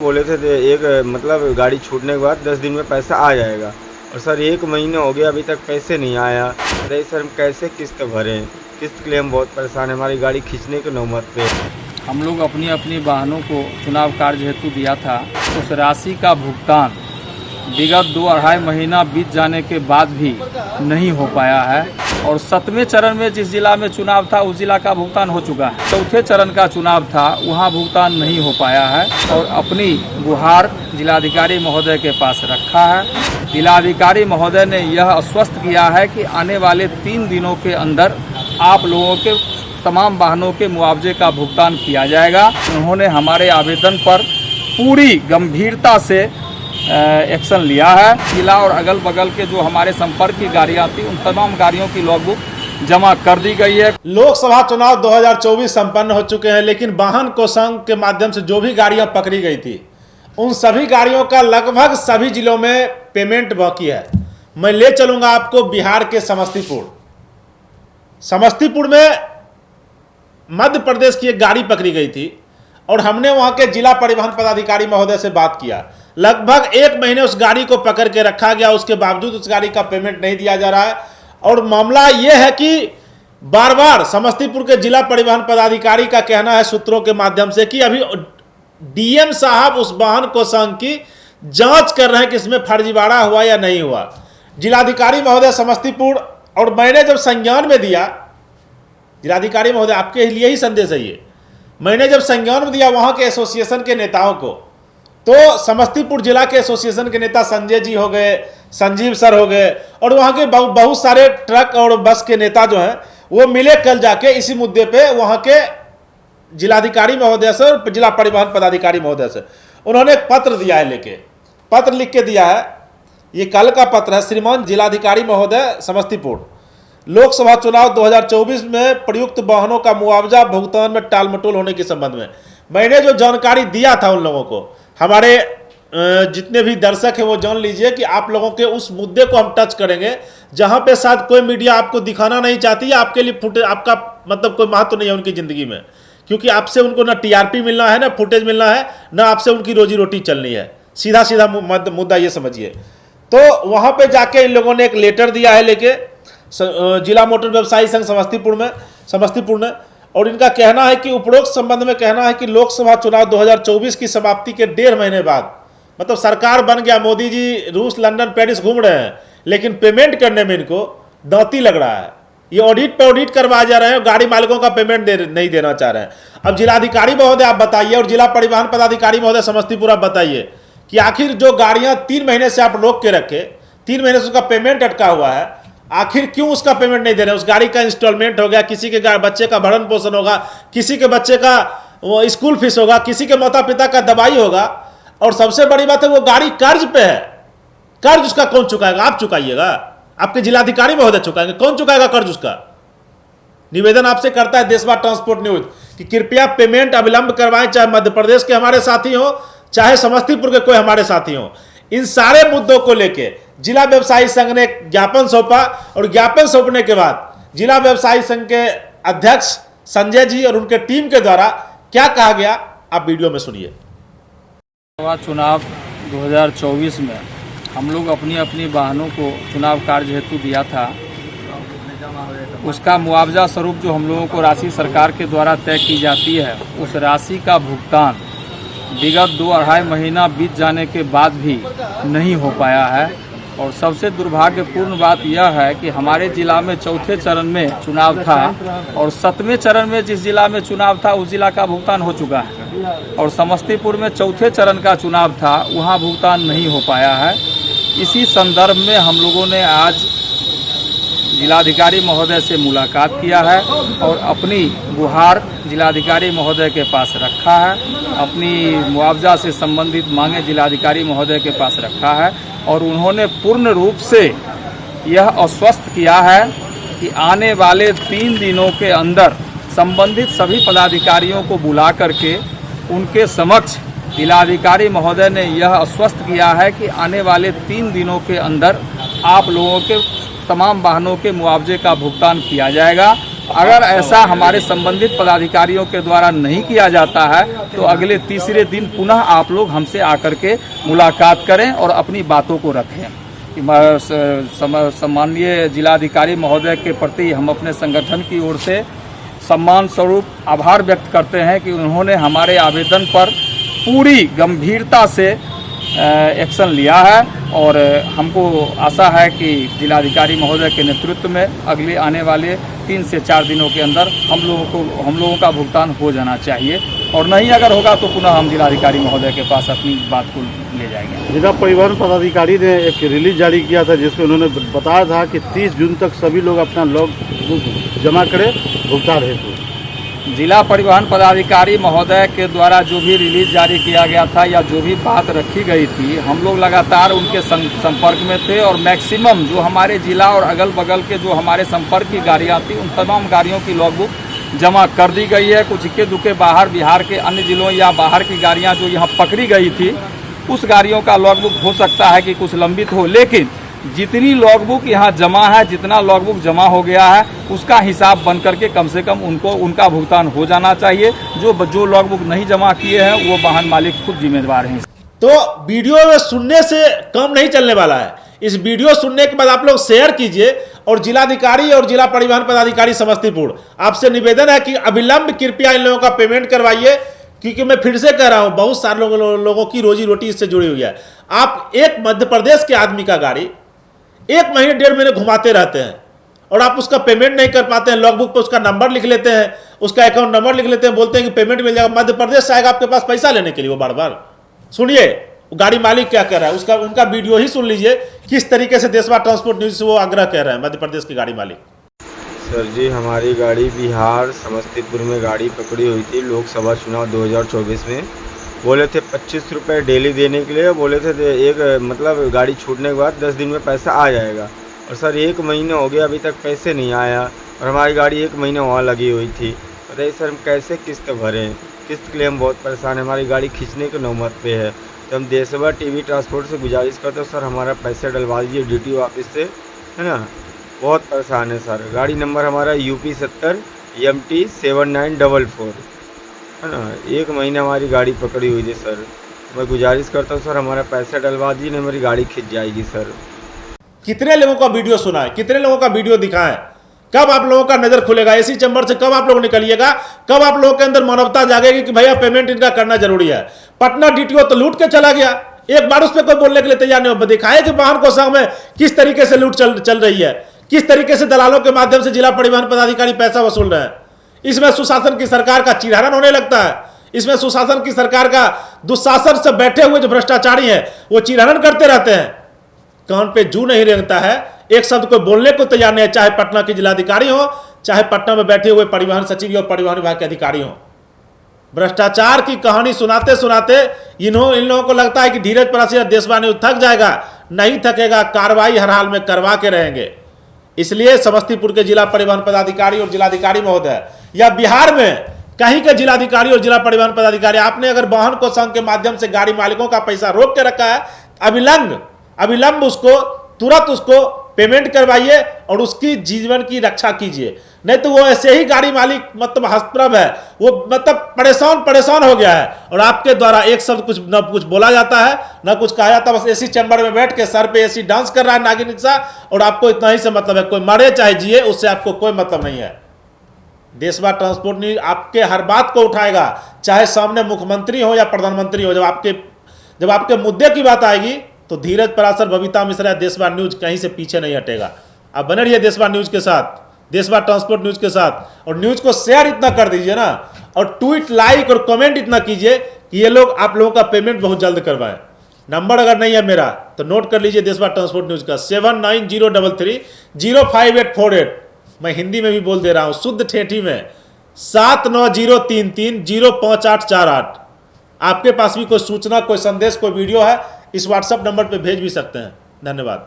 बोले थे एक मतलब गाड़ी छूटने के बाद 10 दिन में पैसा आ जाएगा और सर 1 महीना हो गया अभी तक पैसे नहीं आया। अरे सर हम कैसे किस्त भरें? किस्त के लिए हम बहुत परेशान हैं, हमारी गाड़ी खींचने की नौबत पे। हम लोग अपनी अपनी वाहनों को चुनाव कार्य हेतु दिया था। उस राशि का भुगतान विगत 2-2.5 महीना बीत जाने के बाद भी नहीं हो पाया है और 7वें चरण में जिस जिला में चुनाव था उस जिला का भुगतान हो चुका है। 4थे चरण का चुनाव था, वहां भुगतान नहीं हो पाया है और अपनी गुहार जिलाधिकारी महोदय के पास रखा है। जिलाधिकारी महोदय ने यह आश्वस्त किया है कि आने वाले 3 दिनों के अंदर आप लोगों के तमाम वाहनों के मुआवजे का भुगतान किया जाएगा। उन्होंने हमारे आवेदन पर पूरी गंभीरता से एक्शन लिया है। जिला और अगल बगल के जो हमारे संपर्क की गाड़ियां थी उन तमाम गाड़ियों की लॉगबुक जमा कर दी गई है। लोकसभा चुनाव 2024 संपन्न हो चुके हैं, लेकिन वाहन कोषांग के माध्यम से जो भी गाड़ियां पकड़ी गई थी उन सभी गाड़ियों का लगभग सभी जिलों में पेमेंट बाकी है। मैं ले चलूंगा आपको बिहार के समस्तीपुर में मध्य प्रदेश की एक गाड़ी पकड़ी गई थी और हमने वहां के जिला परिवहन पदाधिकारी महोदय से बात किया। लगभग 1 महीने उस गाड़ी को पकड़ के रखा गया, उसके बावजूद उस गाड़ी का पेमेंट नहीं दिया जा रहा है। और मामला यह है कि बार बार समस्तीपुर के जिला परिवहन पदाधिकारी का कहना है सूत्रों के माध्यम से कि अभी डीएम साहब उस वाहन कोषांग की जांच कर रहे हैं कि इसमें फर्जीवाड़ा हुआ या नहीं हुआ। जिलाधिकारी महोदय समस्तीपुर, और मैंने जब संज्ञान में दिया, जिलाधिकारी महोदय आपके लिए ही संदेश है ये, मैंने जब संज्ञान में दिया वहां के एसोसिएशन के नेताओं को, तो समस्तीपुर जिला के एसोसिएशन के नेता संजय जी हो गए, संजीव सर हो गए और वहां के बहुत सारे ट्रक और बस के नेता जो हैं वो मिले कल जाके इसी मुद्दे पे वहां के जिलाधिकारी महोदय से और जिला परिवहन पदाधिकारी महोदय से। उन्होंने एक पत्र दिया है, पत्र लिख के दिया है। ये कल का पत्र है। श्रीमान जिलाधिकारी महोदय समस्तीपुर, लोकसभा चुनाव 2024 में प्रयुक्त वाहनों का मुआवजा भुगतान में टालमटोल होने के संबंध में मैंने जो जानकारी दिया था उन लोगों को, हमारे जितने भी दर्शक हैं वो जान लीजिए कि आप लोगों के उस मुद्दे को हम टच करेंगे जहां पे शायद कोई मीडिया आपको दिखाना नहीं चाहती है। आपके लिए फुटेज, आपका मतलब कोई महत्व नहीं है उनकी ज़िंदगी में, क्योंकि आपसे उनको ना टीआरपी मिलना है, ना फुटेज मिलना है, ना आपसे उनकी रोजी रोटी चलनी है। सीधा सीधा मुद्दा ये समझिए। तो वहाँ पर जाके इन लोगों ने एक लेटर दिया है लेके जिला मोटर व्यवसायी संघ समस्तीपुर ने, और इनका कहना है कि उपरोक्त संबंध में कहना है कि लोकसभा चुनाव 2024 की समाप्ति के 1.5 महीने बाद, मतलब सरकार बन गया, मोदी जी रूस, लंदन, पेरिस घूम रहे हैं, लेकिन पेमेंट करने में इनको दांती लग रहा है। ये ऑडिट पे ऑडिट करवा जा रहे हैं, गाड़ी मालिकों का पेमेंट नहीं देना चाह रहे हैं। अब जिलाधिकारी महोदय आप बताइए और जिला परिवहन पदाधिकारी महोदय समस्तीपुर आप बताइए कि आखिर जो गाड़ियां 3 महीने से आप रोक के रखे, 3 महीने से उसका पेमेंट अटका हुआ है, आखिर क्यों उसका पेमेंट नहीं दे रहे? उस गाड़ी का इंस्टॉलमेंट हो गया, किसी के बच्चे का भरण पोषण होगा, किसी के बच्चे का वो स्कूल फीस होगा, किसी के माता पिता का दवाई होगा, और सबसे बड़ी बात है वो गाड़ी कर्ज पे है। कर्ज उसका कौन चुकाएगा? आप चुकाइएगा? आपके जिलाधिकारी महोदय चुकाएंगे? कौन चुकाएगा कर्ज उसका? निवेदन आपसे करता है देशवार ट्रांसपोर्ट न्यूज कि कृपया पेमेंट अविलंब करवाएं, चाहे मध्य प्रदेश के हमारे साथी हो, चाहे समस्तीपुर के कोई हमारे साथी हो। इन सारे मुद्दों को लेके जिला व्यवसायी संघ ने ज्ञापन सौंपा और ज्ञापन सौंपने के बाद जिला व्यवसायी संघ के अध्यक्ष संजय जी और उनके टीम के द्वारा क्या कहा गया आप वीडियो में सुनिए। चुनाव 2024 में हम लोग अपनी अपनी वाहनों को चुनाव कार्य हेतु दिया था। उसका मुआवजा स्वरूप जो हम लोगों को राशि सरकार के द्वारा तय की जाती है, उस राशि का भुगतान विगत 2-2.5 महीना बीत जाने के बाद भी नहीं हो पाया है। और सबसे दुर्भाग्यपूर्ण बात यह है कि हमारे जिला में 4थे चरण में चुनाव था और 7वें चरण में जिस जिला में चुनाव था उस जिला का भुगतान हो चुका है और समस्तीपुर में 4थे चरण का चुनाव था, वहां भुगतान नहीं हो पाया है। इसी संदर्भ में हम लोगों ने आज जिलाधिकारी महोदय से मुलाकात किया है और अपनी गुहार जिलाधिकारी महोदय के पास रखा है, अपनी मुआवजा से संबंधित मांगे जिलाधिकारी महोदय के पास रखा है और उन्होंने पूर्ण रूप से यह आश्वस्त किया है कि आने वाले 3 दिनों के अंदर संबंधित सभी पदाधिकारियों को बुला करके उनके समक्ष जिलाधिकारी महोदय ने यह आश्वस्त किया है कि आने वाले 3 दिनों के अंदर आप लोगों के तमाम वाहनों के मुआवजे का भुगतान किया जाएगा अगर ऐसा हमारे संबंधित पदाधिकारियों के द्वारा नहीं किया जाता है तो अगले तीसरे दिन पुनः आप लोग हमसे आकर के मुलाकात करें और अपनी बातों को रखें। सम्माननीय जिलाधिकारी महोदय के प्रति हम अपने संगठन की ओर से सम्मान स्वरूप आभार व्यक्त करते हैं कि उन्होंने हमारे आवेदन पर पूरी गंभीरता से एक्शन लिया है और हमको आशा है कि जिलाधिकारी महोदय के नेतृत्व में अगले आने वाले 3 से 4 दिनों के अंदर हम लोगों का भुगतान हो जाना चाहिए और नहीं अगर होगा तो पुनः हम जिलाधिकारी महोदय के पास अपनी बात को ले जाएंगे। जिला परिवहन पदाधिकारी ने एक रिलीज जारी किया था जिसमें उन्होंने बताया था कि 30 जून तक सभी लोग अपना लॉग बुक जमा करें भुगतान हेतु। जिला परिवहन पदाधिकारी महोदय के द्वारा जो भी रिलीज जारी किया गया था या जो भी बात रखी गई थी, हम लोग लगातार उनके संपर्क में थे और मैक्सिमम जो हमारे जिला और अगल बगल के जो हमारे संपर्क की गाड़ियाँ थी उन तमाम गाड़ियों की लॉगबुक जमा कर दी गई है। कुछ इक्के दुक्के बाहर बिहार के अन्य जिलों या बाहर की गाड़ियाँ जो यहाँ पकड़ी गई थी उस गाड़ियों का लॉगबुक हो सकता है कि कुछ लंबित हो, लेकिन जितनी लॉगबुक यहाँ जमा है, जितना लॉगबुक जमा हो गया है उसका हिसाब बन करके कम से कम उनको उनका भुगतान हो जाना चाहिए। जो लॉगबुक नहीं जमा किए हैं वो वाहन मालिक खुद जिम्मेदार हैं। तो वीडियो में सुनने से कम नहीं चलने वाला है। इस वीडियो सुनने के बाद आप लोग शेयर कीजिए और जिलाधिकारी और जिला परिवहन पदाधिकारी समस्तीपुर आपसे निवेदन है कि अविलंब कृपया इन लोगों का पेमेंट करवाइए, क्योंकि मैं फिर से कह रहा हूं बहुत सारे लोगों की रोजी रोटी इससे जुड़ी हुई है। आप एक मध्य प्रदेश के आदमी का गाड़ी 1 महीने 1.5 महीने घुमाते रहते हैं और आप उसका पेमेंट नहीं कर पाते हैं। लॉगबुक पे उसका नंबर लिख लेते हैं, उसका अकाउंट नंबर लिख लेते हैं, बोलते हैं कि पेमेंट मिल जाएगा। मध्य प्रदेश से आएगा आपके पास पैसा लेने के लिए वो बार बार। सुनिए गाड़ी मालिक क्या कह रहा है, उनका वीडियो ही सुन लीजिए किस तरीके से देशवा ट्रांसपोर्ट न्यूज से वो आग्रह कह रहे हैं मध्य प्रदेश की गाड़ी मालिक। सर जी, हमारी गाड़ी बिहार समस्तीपुर में गाड़ी पकड़ी हुई थी लोकसभा चुनाव 2024 में। बोले थे 25 रुपये डेली देने के लिए, बोले थे एक मतलब गाड़ी छूटने के बाद 10 दिन में पैसा आ जाएगा। और सर 1 महीने हो गया अभी तक पैसे नहीं आया और हमारी गाड़ी 1 महीने वहाँ लगी हुई थी। बताइए सर, हम कैसे किस्त भरें? किस्त के लिए हम बहुत परेशान हैं, हमारी गाड़ी खींचने की नौबत पे है। तो हम देशवा टीवी ट्रांसपोर्ट से गुजारिश करते हैं सर हमारा पैसे डलवा दीजिए DTO ऑफिस से, है ना। बहुत परेशान है सर। गाड़ी नंबर हमारा UP 70 MT 7944, है ना। 1 महीना हमारी गाड़ी पकड़ी हुई थी सर। मैं गुजारिश करता हूँ सर हमारा पैसा डलवा दीजिए, नहीं मेरी गाड़ी खिंच जाएगी सर। कितने लोगों का वीडियो सुना है, कितने लोगों का वीडियो दिखाएं? कब आप लोगों का नजर खुलेगा? एसी चैम्बर से कब आप लोग निकलिएगा? कब आप लोगों के अंदर मानवता जागेगी कि भैया पेमेंट इनका करना जरूरी है? पटना DTO तो लूट के चला गया, एक बार उस पर कोई बोलने के लिए तैयार नहीं हो। दिखाए कि वाहन कोषांग में किस तरीके से लूट चल रही है, किस तरीके से दलालों के माध्यम से जिला परिवहन पदाधिकारी पैसा वसूल रहे हैं। इसमें सुशासन की सरकार का चिरहरण होने लगता है। इसमें सुशासन की सरकार का दुशासन से बैठे हुए जो भ्रष्टाचारी हैं वो चिरहरण करते रहते हैं। कान पे जू नहीं रेंगता है, एक शब्द को बोलने को तैयार नहीं है, चाहे पटना के जिलाधिकारी हो, चाहे पटना में बैठे हुए परिवहन सचिव और परिवहन विभाग के अधिकारी हो। भ्रष्टाचार की कहानी सुनाते सुनाते इन लोगों को लगता है कि धीरज परासी और देशवा न्यूज थक जाएगा। नहीं थकेगा, कार्रवाई हर हाल में करवा के रहेंगे। इसलिए समस्तीपुर के जिला परिवहन पदाधिकारी और जिलाधिकारी महोदय या बिहार में कहीं के जिलाधिकारी और जिला परिवहन पदाधिकारी, आपने अगर वाहन कोषांग के माध्यम से गाड़ी मालिकों का पैसा रोक के रखा है, अविलंब उसको तुरंत उसको पेमेंट करवाइए और उसकी जीवन की रक्षा कीजिए। नहीं तो वो ऐसे ही गाड़ी मालिक मतलब हस्तप्रभ है, वो मतलब परेशान हो गया है और आपके द्वारा एक शब्द कुछ बोला जाता है न कुछ कहा जाता है। बस एसी चैम्बर में बैठ के सर पे एसी डांस कर रहा है नागिन सा, और आपको इतना ही से मतलब है, कोई मरे चाहे जिए उससे आपको कोई मतलब नहीं है। देशवा ट्रांसपोर्ट न्यूज आपके हर बात को उठाएगा, चाहे सामने मुख्यमंत्री हो या प्रधानमंत्री हो। जब आपके मुद्दे की बात आएगी तो धीरज पराशर, बबीता मिश्रा, देशवा न्यूज कहीं से पीछे नहीं हटेगा। आप बने रहिए देशवा न्यूज के साथ, देशवा ट्रांसपोर्ट न्यूज के साथ, और न्यूज को शेयर इतना कर दीजिए ना, और ट्वीट, लाइक और कमेंट इतना कीजिए कि ये लोग आप लोगों का पेमेंट बहुत जल्द करवाएं। नंबर अगर नहीं है मेरा तो नोट कर लीजिए देशवा ट्रांसपोर्ट न्यूज का 7903305848। मैं हिंदी में भी बोल दे रहा हूं, शुद्ध ठेठी में 7903305848। आपके पास भी कोई सूचना, कोई संदेश, कोई वीडियो है, इस व्हाट्सएप नंबर पर भेज भी सकते हैं। धन्यवाद।